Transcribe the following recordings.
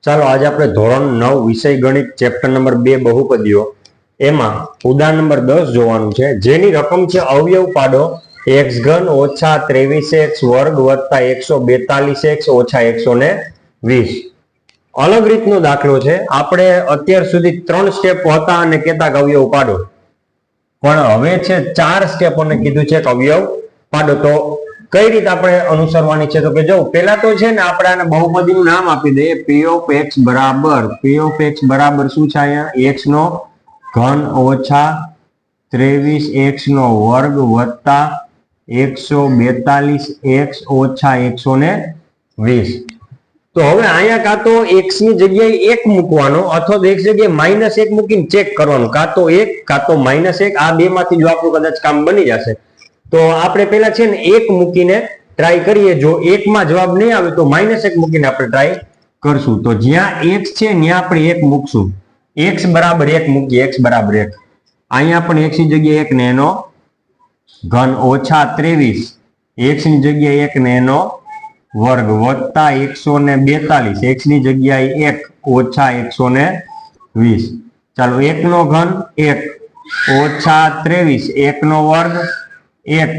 ચાલો આજે આપણે ધોરણ 9 વિષય ગણિત ચેપ્ટર નંબર 2 બહુપદીઓ એમાં ઉદાહરણ નંબર 10 જોવાનું છે, જેની રકમ છે અવયવ પાડો x ઘન ઓછા 23x વર્ગ વત્તા 142x ઓછા 120. અલગ રીતનો દાખલો છે. આપણે અત્યાર સુધી 3 સ્ટેપ હતા અને કહેતા કે અવયવ પાડો, પણ હવે છે 4 સ્ટેપોને કીધું છે કે અવયવ પાડો. તો કઈ રીતે આપણે અનુસરવાની છે? તો કે જો પેલા તો છે ને આપણે આને બહુપદીનું નામ આપી દઈએ. p of x બરાબર શું છે? અહીંયા x નો ઘન ઓછા 23x નો વર્ગ વત્તા 142x ઓછા 120. તો હવે અહીંયા કાં તો x ની જગ્યાએ 1 મૂકવાનો અથવા તો x જગ્યાએ -1 મૂકીને ચેક કરવાનું, કાં તો 1 કાં તો -1. આ બે માંથી જો આપણું કદાચ કામ બની જશે તો આપણે પેલા છે ને 1 મૂકીને ટ્રાય કરીએ. જો 1 માં જવાબ નહીં આવે તો -1 મૂકીને આપણે ટ્રાય કરશું. તો જ્યાં x છે ત્યાં આપણે 1 મૂકશું. x બરાબર 1 મૂકીએ. x બરાબર 1. અહીંયા પણ x ની જગ્યાએ 1 ને એનો ઘન ઓછા 23, x ની જગ્યાએ 1 ને એનો વર્ગ વત્તા 142, x ની જગ્યાએ 1 ઓછા 120. ચાલો 1 નો ઘન 1 ઓછા 23, 1 નો વર્ગ 1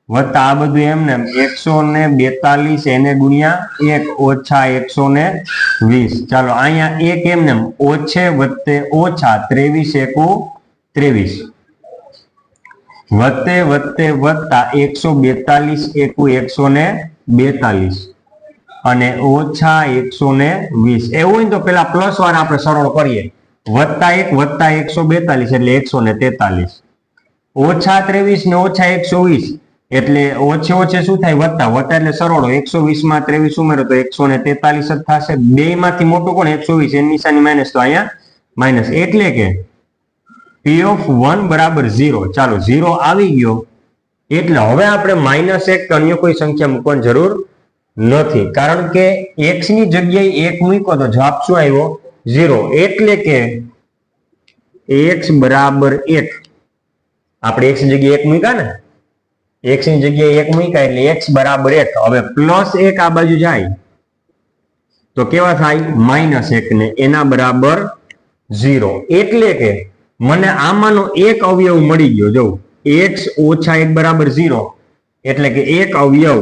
વત્તા આ બધું એમને 142 એને ગુણ્યા 1 ઓછા 120. ચાલો અહીંયા 1 એમને ઓછે વત્તે ઓછા 23 એકુ 23 વત્તે વત્તે વત્તા 142 એકુ 142 અને ઓછા 120. એવું હોય તો પેલા પ્લસ વાળા આપણે સરળ કરીએ. વત્તા 1 વત્તા 142 એટલે 143, ઓછા 23 ને ઓછા 120 એટલે ઓછે ઓછે શું થાય? વત્તા વત્તા એટલે સરળો. 120 માં 23 ઉમેરો તો 143 જ થશે. બે માંથી મોટું કોણ? 120. એની નિશાની માઇનસ, તો અહીંયા માઇનસ. એટલે કે p of 1 બરાબર 0. ચાલો 0 આવી ગયો એટલે હવે આપણે -1 કે અન્ય કોઈ સંખ્યા મૂકવાની જરૂર નથી, કારણ કે x ની જગ્યાએ 1 મૂક્યો તો જવાબ શું આવ્યો? 0. એટલે કે x બરાબર 1. આપણે x ની જગ્યાએ 1 મૂક્યા ને, x ની જગ્યાએ 1 મૂક્યા એટલે x બરાબર 1. હવે +1 આ બાજુ જાય તો કેવા થાય? -1 ને એના બરાબર 0. એટલે કે મને આમાંનો એક અવયવ મળી ગયો. જો x ઓછા 1 બરાબર 0 એટલે કે એક અવયવ,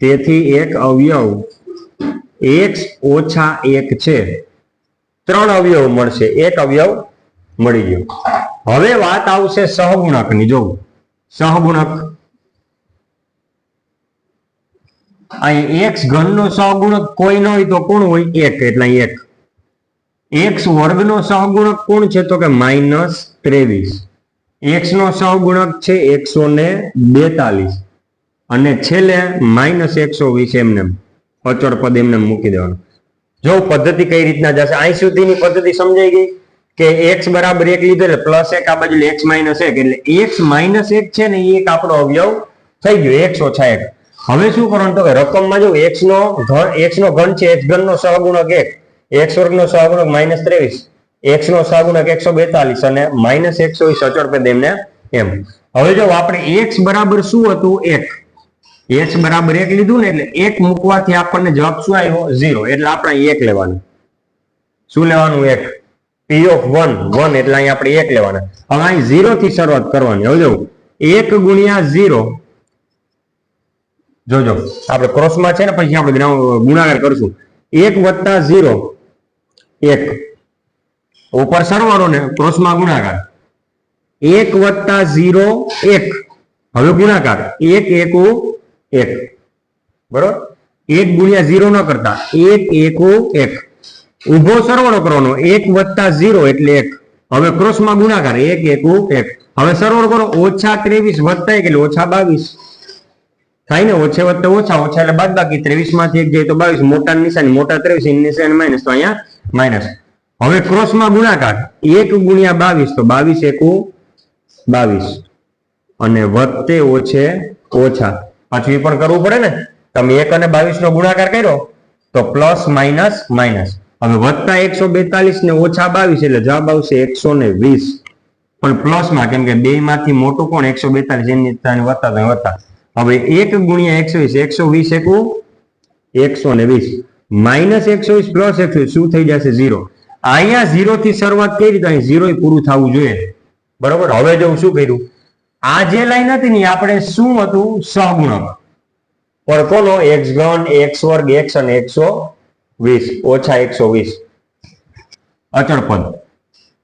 તેથી એક અવયવ x ઓછા 1 છે. 3 અવયવ મળશે, એક અવયવ મળી ગયો. હવે વાત આવશે સહગુણકની. જો સહગુણક અહીં x ઘન નો સહગુણક કોઈ ન હોય તો કોણ હોય? 1. એટલે 1. x વર્ગ નો સહગુણક કોણ છે? તો કે -23. x નો સહગુણક છે 142 અને છેલ્લે -120. એમને અચળ પદ એમને મૂકી દેવાનું. જો પદ્ધતિ કઈ રીતના જશે, અહીં સુધીની પદ્ધતિ સમજાઈ ગઈ કે x બરાબર 1 લીધો એટલે +1 આ બાજુ x -1 એટલે x -1 છે ને એ એક આપણો અવયવ થઈ ગયો, x ઓછા 1. હવે શું કરવાનું? તો કે રકમમાં જો x નો ઘન છે, x ઘન નો સહગુણક 1, x વર્ગ નો સહગુણક -23, x નો સહગુણક 142 અને -120 અચળ પદ એમને એમ. હવે જો આપણે x બરાબર શું હતું? 1. x બરાબર 1 લીધું ને એટલે 1 મૂકવાથી આપણને જવાબ શું આવ્યો? 0. એટલે આપણે 1 લેવાનું. શું લેવાનું? 1. p of 1 એટલે અહીં આપણે 1 લેવાના. હવે અહીં 0 થી શરૂઆત કરવાની. હવે જો 1 ગુણ્યા 0, જોજો આપણે ક્રોસમાં છે ને પછી આપણે ગુણાકાર કરશું. 1 વત્તા 0 1, ઉપર સરવાળો ને ક્રોસમાં ગુણાકાર. 1 વત્તા 0 1, હવે ગુણાકાર. 1 એકુ 1, બરોબર. 1 ગુણ્યા 0 ન કરતા 1 એકુ 1, ઉભો સરવાળો કરવાનો. 1 વત્તા 0 એટલે 1, હવે ક્રોસમાં ગુણાકાર. 1 એકુ 1, હવે સરવાળો કરો. ઓછા 23 વત્તા 1 એટલે ઓછા 22 થાય ને. ઓછે વત્તા ઓછા, ઓછા એટલે બાદબાકી. 23 માંથી 1 જાય તો 22. મોટા નિશાની મોટા 23 એની નિશાની માઇનસ, તો અહીંયા માઇનસ. હવે ક્રોસમાં ગુણાકાર. 1 ગુણ્યા 22 તો 22 એકુ 22 અને વત્તે ઓછે ઓછા. પાછું એ પણ કરવું પડે ને. તમે 1 અને 22 નો ગુણાકાર કર્યો તો પ્લસ માઇનસ માઇનસ. હવે વત્તા 142 ને ઓછા 22 એટલે જવાબ આવશે 120, પણ પ્લસમાં, કેમ કે બે માંથી મોટું કોણ? 142. એની વત્તા. હવે 1 ગુણ્યા 120, 120 એકુ 120 માઇનસ 120 પ્લસ 120 શું થઈ જશે 0. અહીંયા 0 થી શરૂઆત કરી તો અહીં 0 પૂરું થવું જોઈએ. બરોબર. હવે જો શું કર્યું, આ જે લાઈન હતી ને આપણે શું હતું, સહગુણક પણ કોનો, x ઘન x વર્ગ x અને 120 ઓછા 120 અચળ પદ.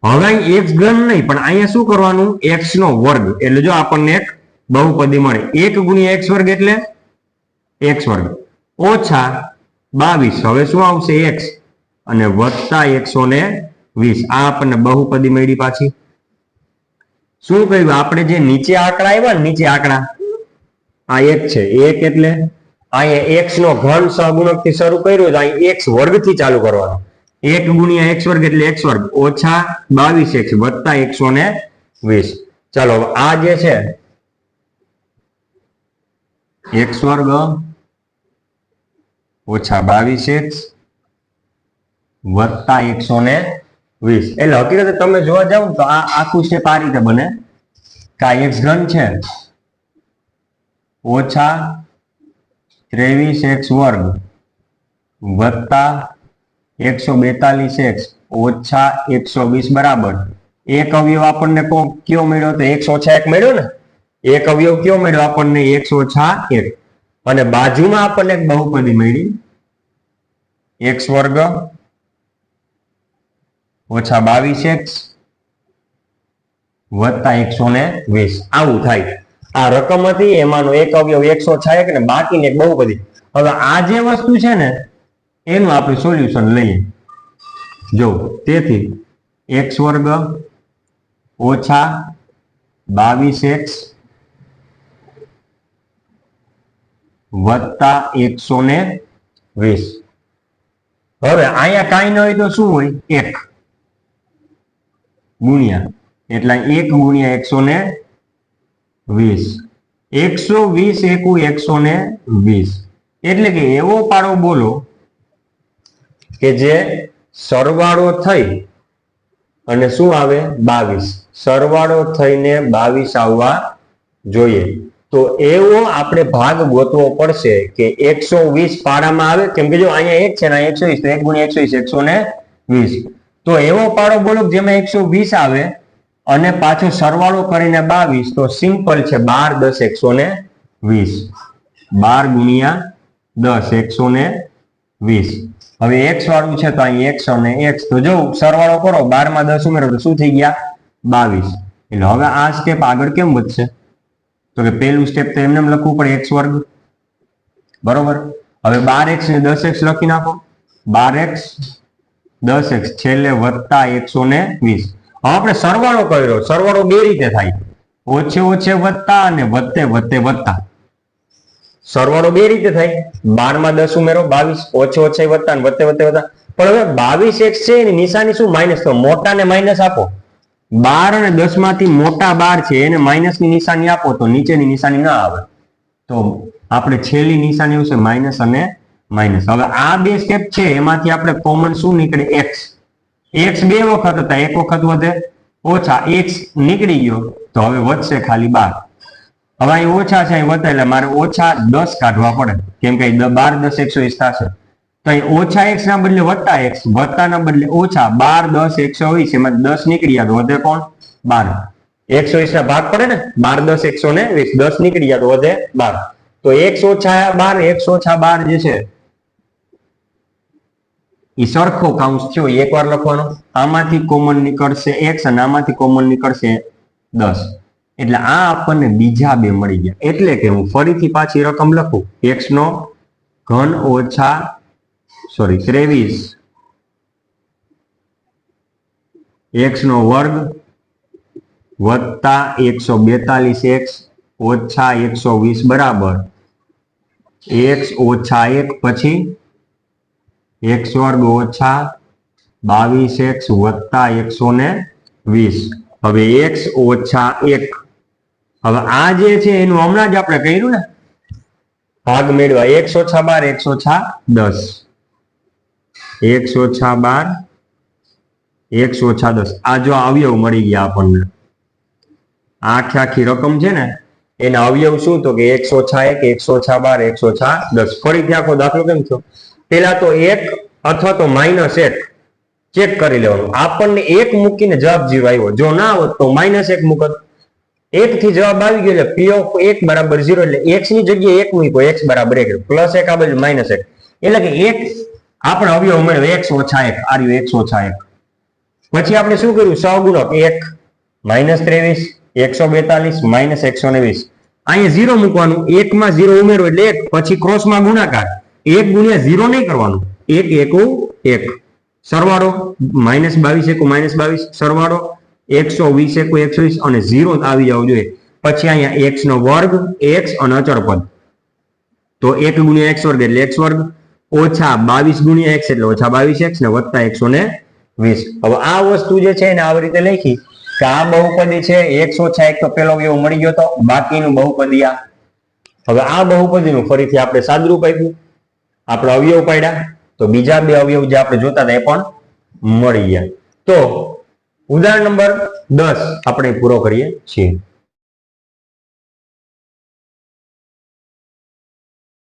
હવે અહીં x ઘન નહીં પણ અહીંયા શું કરવાનું, x નો વર્ગ. એટલે જો આપણને એક બહુપદી મળે 1 ગુણ્યા x વર્ગ એટલે x વર્ગ ઓછા 22. હવે શું આવશે x અને વત્તા 120. આ આપણને બહુપદી મળી પાછી. શું કહ્યું, આપણે જે નીચે આંકડા આવ્યા ને, નીચે આંકડા આ 1 છે, 1 એટલે અહીંયા x નો ઘન સહગુણક થી શરૂ કર્યો તો અહીં x વર્ગ થી ચાલુ કરવાનો. 1 ગુણ્યા x વર્ગ એટલે x વર્ગ ઓછા 22x વત્તા 120. ચાલો આ જે છે x વર્ગ ઓછા 22x વત્તા 120. એટલે હકીકતે તમે જોવા જાવ તો આ આખું સ્ટેપ આ રીતે બને કે આ x ઘન છે ઓછા 23x વર્ગ વત્તા 142x ઓછા 120 બરાબર એક અવયવ આપણને કયો મળ્યો, તો x ઓછા 1 મળ્યો ને. એક અવયવ કયો મળ્યો આપણને, x ઓછા 1. અને બાજુમાં આપણને એક બહુપદી મળી x વર્ગ ઓછા 22x વત્તા 120. આવું થાય. આ રકમ હતી એમાંનો એક અવયવ 106 ને બાકીની એક બહુપદી. હવે આ જે વસ્તુ છે ને એનું આપણે સોલ્યુશન લઈએ. જો તેથી x વર્ગ ઓછા 22x વત્તા 120. હવે અહીંયા કાંઈ ન હોય તો શું હોય, 1 ગુણ્યા એટલે 1 ગુણ્યા 120. 120 એકુ 120 એટલે કે એવો પાડો બોલો કે જે સરવાળો થઈ અને શું આવે 22. સરવાળો થઈને 22 આવવા જોઈએ. તો એવો આપણે ભાગ ગોતવો પડશે કે 120 પાડામાં આવે. કેમ કે જો અહીંયા 1 છે ને 120 તો 1 ગુણ્યા 120 120. તો એવો પાડો બોલો જેમાં 120 આવે અને પાછો સરવાળો કરીને 22. તો સિમ્પલ છે 12 10 120. 12 ગુણ્યા 10 120. હવે x વાળું છે તો અહીં x અને x. તો જો સરવાળો કરો 12 માં 10 ઉમેરો તો શું થઈ ગયા 22. એટલે હવે આ સ્ટેપ આગળ કેમ વધશે, તો કે પહેલું સ્ટેપ તો એમને લખવું પડે x વર્ગ બરોબર. હવે 12x ને 10x લખી નાખો. 12x 10x છેલ્લે વત્તા 120. હવે આપણે સરવાળો કર્યો. સરવાળો બે રીતે થાય, ઓછે ઓછે વત્તા અને વત્તે વત્તે વત્તા. સરવાળો બે રીતે થાય. 12 માં 10 ઉમેરો 22, ઓછે ઓછે વત્તા અને વત્તે વત્તે વત્તા. પણ હવે 22x છે એની નિશાની શું, માઇનસ. તો મોટા ને માઇનસ આપો. 12 અને 10 માંથી મોટા 12 છે એને માઇનસ ની નિશાની આપો તો નીચેની નિશાની ના આવે. તો આપણે છેલ્લી નિશાની આવશે માઇનસ અને માઇનસ. હવે આ બે સ્ટેપ છે એમાંથી આપણે કોમન શું નીકળે, x. x બે વખત હતા, એક વખત વધે ઓછા. x નીકળી ગયો તો હવે વધશે ખાલી 12. હવે અહીં ઓછા છે અહીં વધે એટલે મારે ઓછા 10 કાઢવા પડે. કેમ કે 12 10 120 થશે. તો અહીં ઓછા x ના બદલે વત્તા x, વત્તા ના બદલે ઓછા. 12 10 120 એમાં 10 નીકળી ગયા તો વધે કોણ 12. 120 ના ભાગ પડે ને, 12 10 120, 10 નીકળી ગયા તો વધે 12. તો x ઓછા 12 x ઓછા 12 જે છે એ સરખો કાઉન્સ થયો. એકવાર લખવાનો, આમાંથી કોમન નીકળશે x અને આમાંથી કોમન નીકળશે 10. એટલે આ આપણને બીજા બે મળી ગયા. એટલે કે હું ફરીથી પાછી રકમ લખું, x નો ઘન ઓછા 23 x નો વર્ગ વત્તા 142x ઓછા 120 બરાબર x ઓછા 1 પછી x વર્ગ ઓછા 22x વત્તા 120. હવે x ઓછા 1. હવે આ જે છે એનું હમણાં જ આપણે કર્યું ને ભાગ મેળવા. x ઓછા 12 x ઓછા 10 x ઓછા 12 x ઓછા 10. આ જો અવયવ મળી ગયા આપણને. આખી રકમ છે ને એના અવયવ શું તો કે x ઓછા 1, x ઓછા 12, x ઓછા 10. ફરીથી આખો દાખલો કેમ થયો? પેલા તો 1 અથવા તો -1 ચેક કરી લેવાનું. આપણને 1 મૂકીને જવાબ 0 આવ્યો. જો ના હોત તો -1 મૂકત. 1 થી જવાબ આવી ગયો એટલે p ઓફ 1 બરાબર 0 એટલે x ની જગ્યાએ 1 મૂક્યો, x બરાબર 1 +1 આ બાજુ -1 એટલે કે 1 આપણે અવયવ મળ્યો x ઓછા 1 આ રહ્યું x ઓછા 1. પછી આપણે શું કર્યું? સહગુણક 1 -23 142 -120. અહીંયા 0 મૂકવાનું, 1 માં 0 ઉમેરો એટલે 1, પછી ક્રોસમાં ગુણાકાર 1 ગુણ્યા 0 નહીં કરવાનું, 1 એકુ 1 સરવાળો -22 એકુ -22 સરવાળો 120 એકુ 120 અને 0 આવી જવું જોઈએ. પછી અહીંયા x નો વર્ગ, x અને અચળ પદ તો 1 ગુણ્યા x વર્ગ એટલે x વર્ગ ઓછા 22 ગુણ્યા x એટલે ઓછા 22x ને વત્તા 120. હવે આ વસ્તુ જે છે એને આવી રીતે લખી કે આ બહુપદી છે x ઓછા 1 તો પેલો અવયવ મળી ગયો તો બાકીનું બહુપદી આ. હવે આ બહુપદીનું ફરીથી આપણે સાદુરૂપ આપ્યું, આપણે અવયવ પાડ્યા તો બીજા બે અવયવ જે આપણે જોતા હતા એ પણ મળી ગયા. તો ઉદાહરણ નંબર 10 આપણે પૂરો કરીએ છીએ.